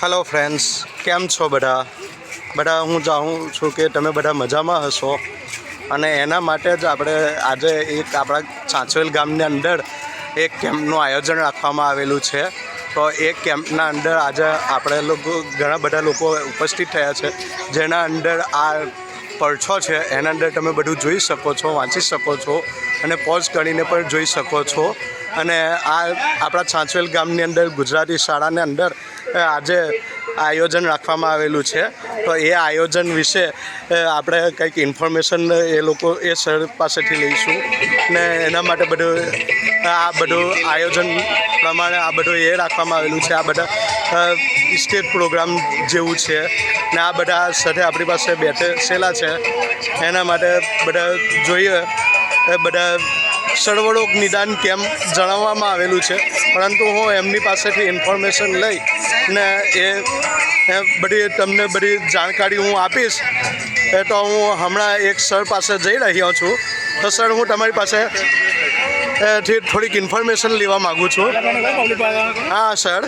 Hello friends, કેમ છો બધા હું ચાહું છું કે તમે બધા મજામાં હશો અને એના માટે જ આપણે આજે એક આપણા ચાંચવેલ ગામની અંદર એક કેમ્પનું આયોજન રાખવામાં આવેલું છે. તો એ કેમ્પના અંદર આજે આપણે લોકો ઘણા બધા લોકો ઉપસ્થિત થયા છે, જેના અંદર આ પરછો છે એના અંદર તમે બધું જોઈ શકો છો, વાંચી શકો છો અને પોઝ કરીને પણ જોઈ શકો છો. અને આ આપણા ચાંચવેલ ગામની અંદર ગુજરાતી શાળાની અંદર આજે આયોજન રાખવામાં આવેલું છે. તો એ આયોજન વિશે આપણે કંઈક ઇન્ફોર્મેશન એ સર પાસેથી લઈશું ને એના માટે બધું આયોજન પ્રમાણે આ બધું એ રાખવામાં આવેલું છે. આ બધા સ્ટેજ પ્રોગ્રામ જેવું છે ને આ બધા સાથે આપણી પાસે બેઠેલા છે. એના માટે બધા જોઈએ બધા સર્વરોગ નિદાન કેમ્પ જણાવવામાં આવેલું છે, પરંતુ હું એમની પાસેથી ઇન્ફોર્મેશન લઈ ને એ તમને બધી જાણકારી હું આપીશ. તો હું હમણાં એક સર પાસે જઈ રહ્યો છું. તો સર, હું તમારી પાસે થોડીક ઇન્ફોર્મેશન લેવા માગું છું. હા સર,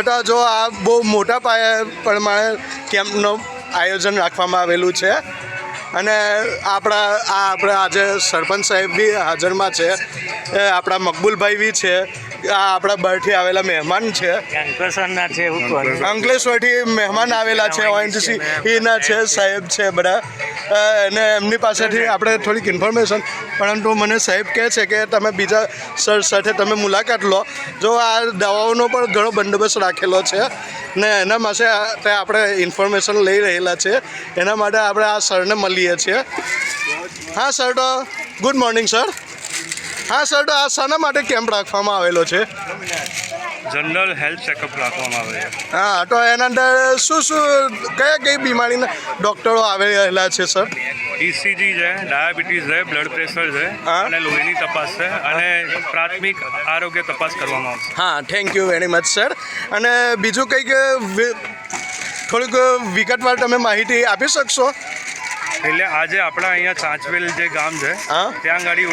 તો જો આ બહુ મોટા પાયે પ્રમાણે કેમ્પનું આયોજન રાખવામાં આવેલું છે અને આપણે આજે સરપંચ સાહેબ બી હાજરમાં છે, આપણા મકબૂલભાઈ બી છે, આ આપણા બહારથી આવેલા મહેમાન છે, અંકલેશ્વરથી મહેમાન આવેલા છે, ONGC એના છે સાહેબ છે બધા. અને એમની પાસેથી આપણે થોડીક ઇન્ફોર્મેશન, પરંતુ મને સાહેબ કહે છે કે તમે બીજા સર સાથે તમે મુલાકાત લો. જો આ દવાઓનો પણ ઘણો બંદોબસ્ત રાખેલો છે ને એના માટે આપણે ઇન્ફોર્મેશન લઈ રહેલા છે. એના માટે આપણે આ સરને મળીએ છીએ. હા સર, તો ગુડ મોર્નિંગ સર. હા સર, તો આ શાના માટે કેમ્પ રાખવામાં આવેલો છે? જનરલ હેલ્થ ચેકઅપ રાખવામાં આવે છે. હા, તો એના અંદર કઈ બીમારીના ડૉક્ટરો આવેલા છે સર? ECG છે, ડાયાબિટીસ છે, બ્લડ પ્રેશર છે અને લોહીની તપાસ છે અને પ્રાથમિક આરોગ્ય તપાસ કરવામાં આવશે. હા, thank you very much sir. અને બીજું કંઈક થોડીક વિગતવાર તમે માહિતી આપી શકશો? એટલે આજે આપણા અહીંયા ચાંચવેલ જે ગામ છે ત્યાં આગળ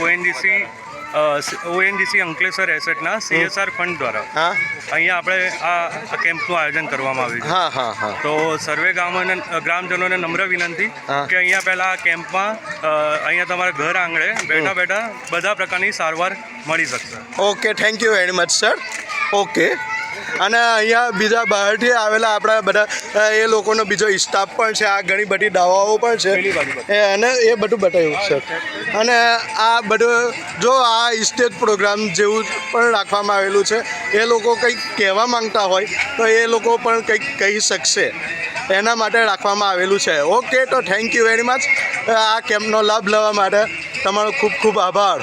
ONGC અંકલેશ્વર એસેટના CSR ફંડ દ્વારા અહીંયા આપણે આ કેમ્પનું આયોજન કરવામાં આવ્યું છે. તો સર્વે ગ્રામજનોને નમ્ર વિનંતી કે અહીંયા પહેલાં આ કેમ્પમાં અહીંયા તમારા ઘર આંગણે બેઠા બધા પ્રકારની સારવાર મળી શકશે. Okay, thank you very much sir. Okay. અને અહીંયા બીજા બહારથી આવેલા આપણા બધા એ લોકોનો બીજો સ્ટાફ પણ છે. આ ઘણી બધી દવાઓ પણ છે અને એ બધું બતાવ્યું સર. અને આ બધું જો આ સ્ટેજ પ્રોગ્રામ જેવું પણ રાખવામાં આવેલું છે, એ લોકો કંઈક કહેવા માંગતા હોય તો એ લોકો પણ કંઈક કહી શકશે, એના માટે રાખવામાં આવેલું છે. ઓકે, તો થેન્ક યુ વેરી મચ. આ કેમ્પનો લાભ લેવા માટે તમારો ખૂબ ખૂબ આભાર.